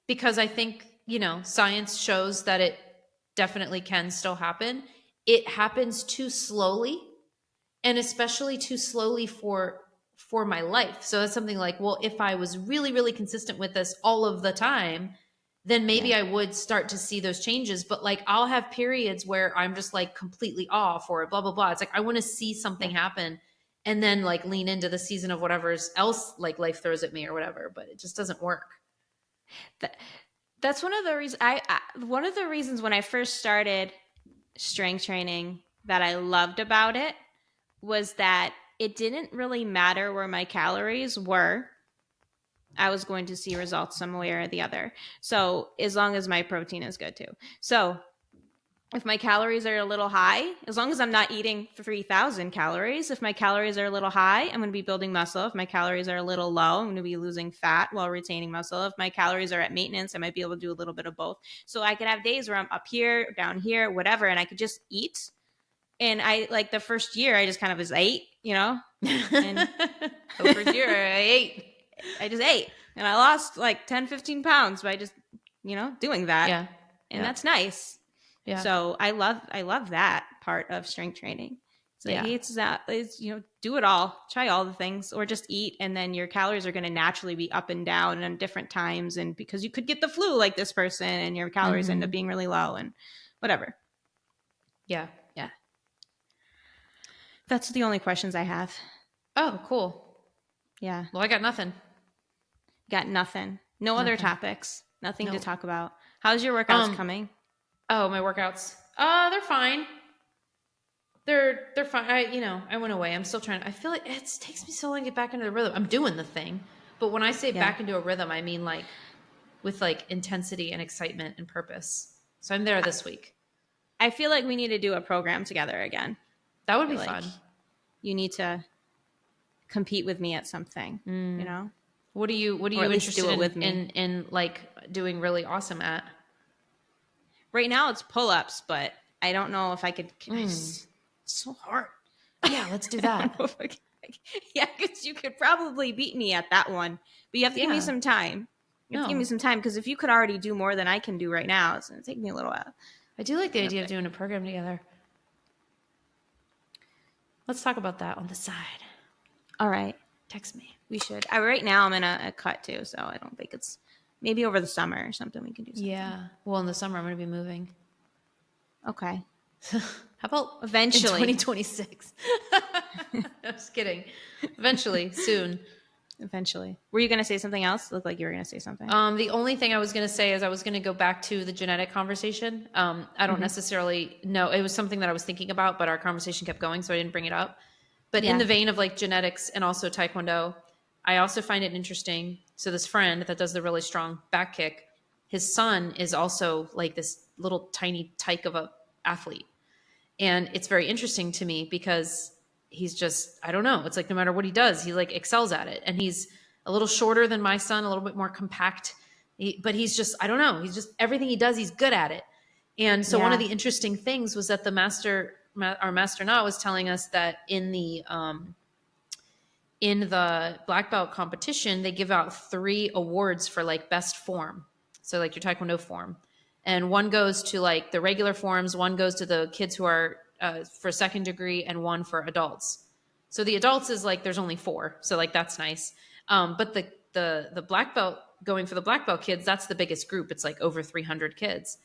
S1: because I think, science shows that it definitely can still happen, it happens too slowly, and especially too slowly for my life. So that's something like, well, if I was really, really consistent with this all of the time, then maybe I would start to see those changes. But like, I'll have periods where I'm just like completely off or blah, blah, blah. It's like, I want to see something happen and then like lean into the season of whatever's else like life throws at me or whatever, but it just doesn't work.
S2: That's one of the reasons one of the reasons when I first started strength training that I loved about it was that it didn't really matter where my calories were. I was going to see results some way or the other. So as long as my protein is good too. So if my calories are a little high, as long as I'm not eating 3000 calories, if my calories are a little high, I'm going to be building muscle. If my calories are a little low, I'm going to be losing fat while retaining muscle. If my calories are at maintenance, I might be able to do a little bit of both. So I could have days where I'm up here, down here, whatever, and I could just eat. And I like the first year, I just kind of just ate, And
S1: the first year
S2: I just ate, and I lost like 10, 15 pounds by just, doing that.
S1: Yeah.
S2: And that's nice. Yeah. So I love that part of strength training. So it's do it all, try all the things, or just eat. And then your calories are going to naturally be up and down and different times. And because you could get the flu like this person and your calories end up being really low and whatever.
S1: Yeah.
S2: Yeah. That's the only questions I have.
S1: Oh, cool.
S2: Yeah.
S1: Well, I got nothing.
S2: Got nothing. No other topics. Nothing to talk about. How's your workouts coming?
S1: Oh, my workouts. They're fine. They're fine. I went away. I'm still trying. I feel like it takes me so long to get back into the rhythm. I'm doing the thing, but when I say back into a rhythm, I mean like with like intensity and excitement and purpose. So I'm there this week.
S2: I feel like we need to do a program together again.
S1: That would be fun.
S2: You need to compete with me at something.
S1: What are you interested in like doing really awesome at?
S2: Right now it's pull-ups, but I don't know if I could. It's so hard.
S1: Yeah, let's do that.
S2: Yeah, because you could probably beat me at that one, but you have to give me some time. You have to give me some time, because if you could already do more than I can do right now, it's going to take me a little while.
S1: I do like the idea of doing a program together. Let's talk about that on the side.
S2: All right.
S1: Text me.
S2: We should. Right now I'm in a cut too, so I don't think it's maybe over the summer or something we can do something.
S1: Yeah. Well, in the summer I'm going to be moving.
S2: Okay.
S1: How about
S2: eventually
S1: in 2026? I'm just kidding. Eventually, soon.
S2: Eventually. Were you going to say something else? Looked like you were going to say something.
S1: The only thing I was going to say is I was going to go back to the genetic conversation. I don't necessarily know. It was something that I was thinking about, but our conversation kept going, so I didn't bring it up. But in the vein of like genetics and also Taekwondo, I also find it interesting. So this friend that does the really strong back kick, his son is also like this little tiny tyke of a athlete. And it's very interesting to me because he's just, I don't know. It's like no matter what he does, he like excels at it. And he's a little shorter than my son, a little bit more compact. But he's just, I don't know. He's just, everything he does, he's good at it. And so one of the interesting things was that the master our master Na was telling us that in the black belt competition, they give out 3 awards for like best form. So like your Taekwondo form. And one goes to like the regular forms, one goes to the kids who are for second degree, and one for adults. So the adults is like, there's only 4. So like, that's nice. But the black belt, going for the black belt kids, that's the biggest group. It's like over 300 kids.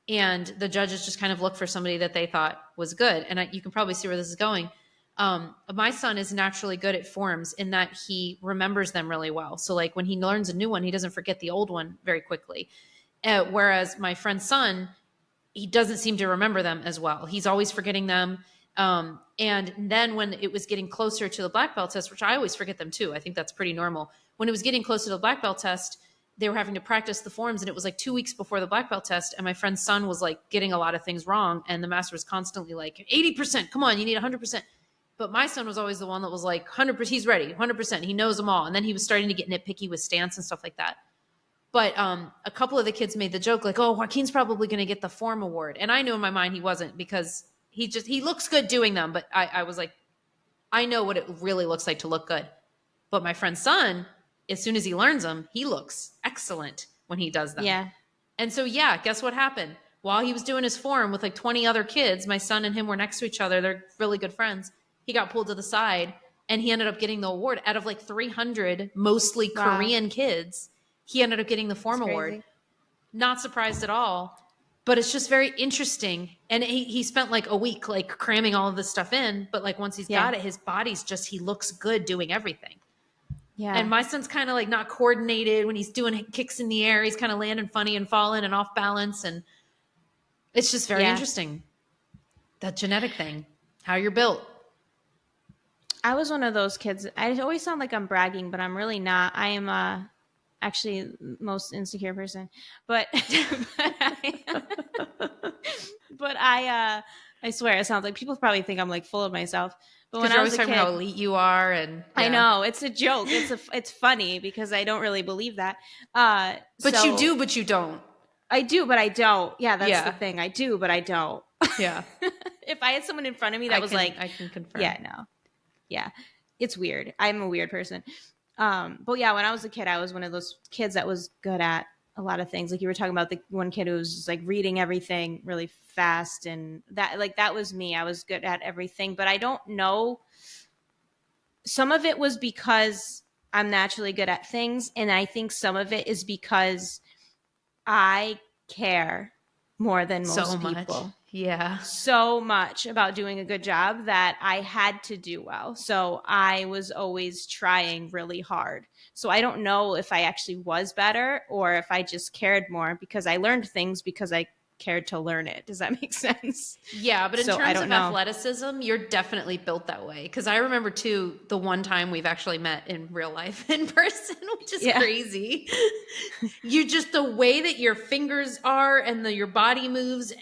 S1: And the judges just kind of looked for somebody that they thought was good. And you can probably see where this is going. My son is naturally good at forms in that he remembers them really well. So like when he learns a new one, he doesn't forget the old one very quickly. Whereas my friend's son, he doesn't seem to remember them as well. He's always forgetting them. And then when it was getting closer to the black belt test, which I always forget them too, I think that's pretty normal. When it was getting closer to the black belt test, they were having to practice the forms, and it was like 2 weeks before the black belt test. And my friend's son was like getting a lot of things wrong. And the master was constantly like, 80%, come on, you need 100%. But my son was always the one that was like 100%, he's ready, 100%. He knows them all. And then he was starting to get nitpicky with stance and stuff like that. But a couple of the kids made the joke like, oh, Joaquin's probably going to get the form award. And I knew in my mind he wasn't, because he looks good doing them. But I was like, I know what it really looks like to look good. But my friend's son, as soon as he learns them, he looks excellent when he does them.
S2: Yeah.
S1: And so, yeah, guess what happened? While he was doing his form with like 20 other kids, my son and him were next to each other. They're really good friends. He got pulled to the side, and he ended up getting the award out of like 300, mostly Korean kids. He ended up getting the form award. Not surprised at all, but it's just very interesting. And he spent like a week like cramming all of this stuff in. But like once he's got it, his body's just, he looks good doing everything. Yeah. And my son's kind of like not coordinated when he's doing kicks in the air. He's kind of landing funny and falling and off balance. And it's just very interesting. That genetic thing, how you're built.
S2: I was one of those kids. I always sound like I'm bragging, but I'm really not. I am actually most insecure person, but I swear it sounds like people probably think I'm like full of myself. But when I was
S1: talking about how elite you are, and
S2: I know it's a joke. It's funny because I don't really believe that.
S1: But you do, but you don't.
S2: I do, but I don't. Yeah, that's the thing. I do, but I don't.
S1: Yeah.
S2: If I had someone in front of me that
S1: I can confirm.
S2: Yeah, no. Yeah. It's weird. I'm a weird person. But yeah, when I was a kid, I was one of those kids that was good at a lot of things. Like you were talking about the one kid who was just like reading everything really fast, and that was me. I was good at everything, but I don't know. Some of it was because I'm naturally good at things, and I think some of it is because I care more than most people.
S1: Yeah.
S2: So much about doing a good job that I had to do well. So I was always trying really hard. So I don't know if I actually was better or if I just cared more because I learned things because I cared to learn it. Does that make sense?
S1: Yeah, but in terms of athleticism, you're definitely built that way. Because I remember too, the one time we've actually met in real life in person, which is crazy. You just, the way that your fingers are and your body moves,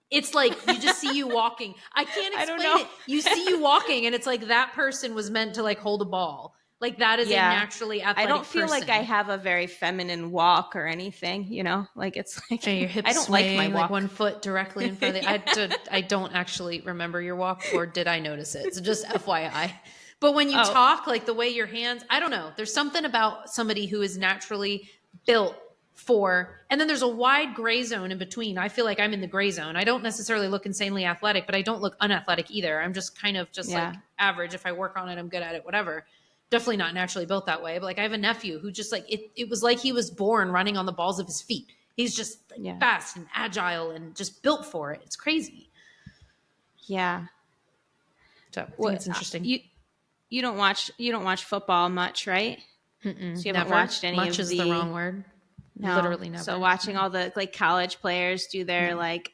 S1: it's like you just see you walking. I can't explain it. You see you walking, and it's like that person was meant to like hold a ball. Like that is a naturally athletic
S2: I don't feel
S1: person.
S2: like I have a very feminine walk or anything, you know? Like it's like
S1: and your hips
S2: I don't
S1: swaying,
S2: like my walk.
S1: Like one foot directly in front of the I don't actually remember your walk, or did I notice it? So just FYI. But when you talk, like the way your hands, I don't know. There's something about somebody who is naturally built for, and then there's a wide gray zone in between. I feel like I'm in the gray zone. I don't necessarily look insanely athletic, but I don't look unathletic either. I'm just kind of like average. If I work on it, I'm good at it, whatever. Definitely not naturally built that way. But like I have a nephew who just like, it was like he was born running on the balls of his feet. He's just like fast and agile and just built for it. It's crazy.
S2: Yeah.
S1: So I think it's interesting.
S2: You don't watch football much, right?
S1: Mm-mm,
S2: so you haven't watched any
S1: much
S2: of
S1: is the wrong word. No. Literally never.
S2: So watching all the like college players do their like,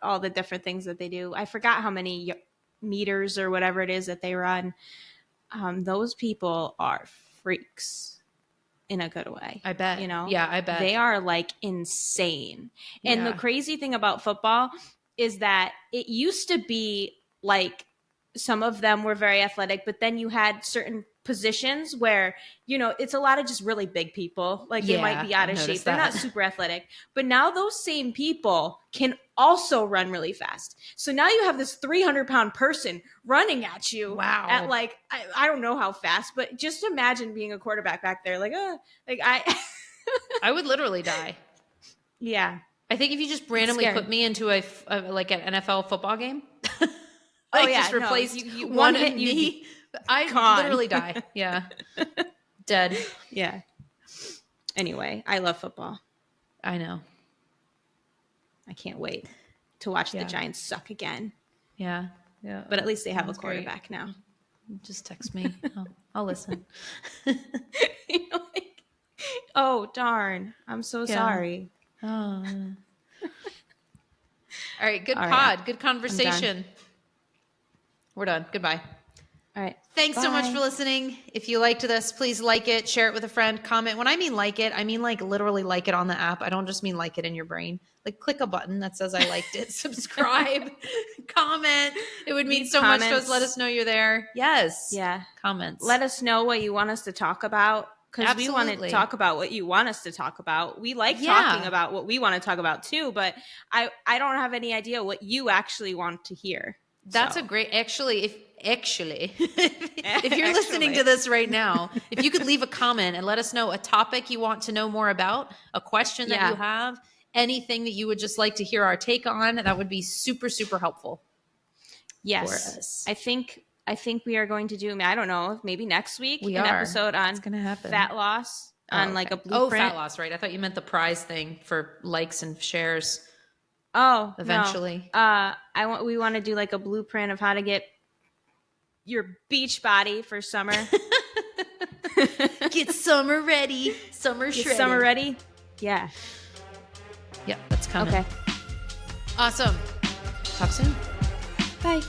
S2: all the different things that they do. I forgot how many meters or whatever it is that they run. Those people are freaks in a good way.
S1: I bet.
S2: You know?
S1: Yeah, I bet.
S2: They are like insane. Yeah. And the crazy thing about football is that it used to be like some of them were very athletic, but then you had certain positions where, you know, it's a lot of just really big people. Like they might be out of shape. They're not super athletic. But now those same people can also run really fast. So now you have this 300-pound person running at you at like, I don't know how fast, but just imagine being a quarterback back there. Like,
S1: I would literally die.
S2: Yeah.
S1: I think if you just randomly put me into like an NFL football game, just replace
S2: you
S1: one hit me, I literally die. Yeah. Dead.
S2: Yeah. Anyway, I love football.
S1: I know.
S2: I can't wait to watch the Giants suck again.
S1: Yeah. Yeah.
S2: But at least they have a quarterback now.
S1: Just text me. I'll listen.
S2: You're like, oh, darn. I'm so sorry.
S1: Oh. All right. Good pod. Good conversation. We're done. Goodbye.
S2: All right.
S1: Thanks so much for listening. If you liked this, please like it, share it with a friend, comment. When I mean like it, I mean like literally like it on the app. I don't just mean like it in your brain. Like click a button that says I liked it, subscribe, comment. It would mean so much to us. Let us know you're there. Yes.
S2: Yeah.
S1: Comments.
S2: Let us know what you want us to talk about. Because we want to talk about what you want us to talk about. We like talking about what we want to talk about too, but I don't have any idea what you actually want to hear.
S1: That's a great, if you're listening to this right now, if you could leave a comment and let us know a topic you want to know more about, a question that you have, anything that you would just like to hear our take on, that would be super, super helpful.
S2: Yes.
S1: For us.
S2: I think we are going to do, I don't know, maybe next week, episode on fat loss on like a blueprint.
S1: Oh, fat loss, right. I thought you meant the prize thing for likes and shares.
S2: Oh,
S1: eventually.
S2: No. We want to do like a blueprint of how to get your beach body for summer.
S1: Get summer ready. Summer
S2: ready. Yeah.
S1: Yep, that's coming.
S2: Okay.
S1: Awesome. Talk soon.
S2: Bye.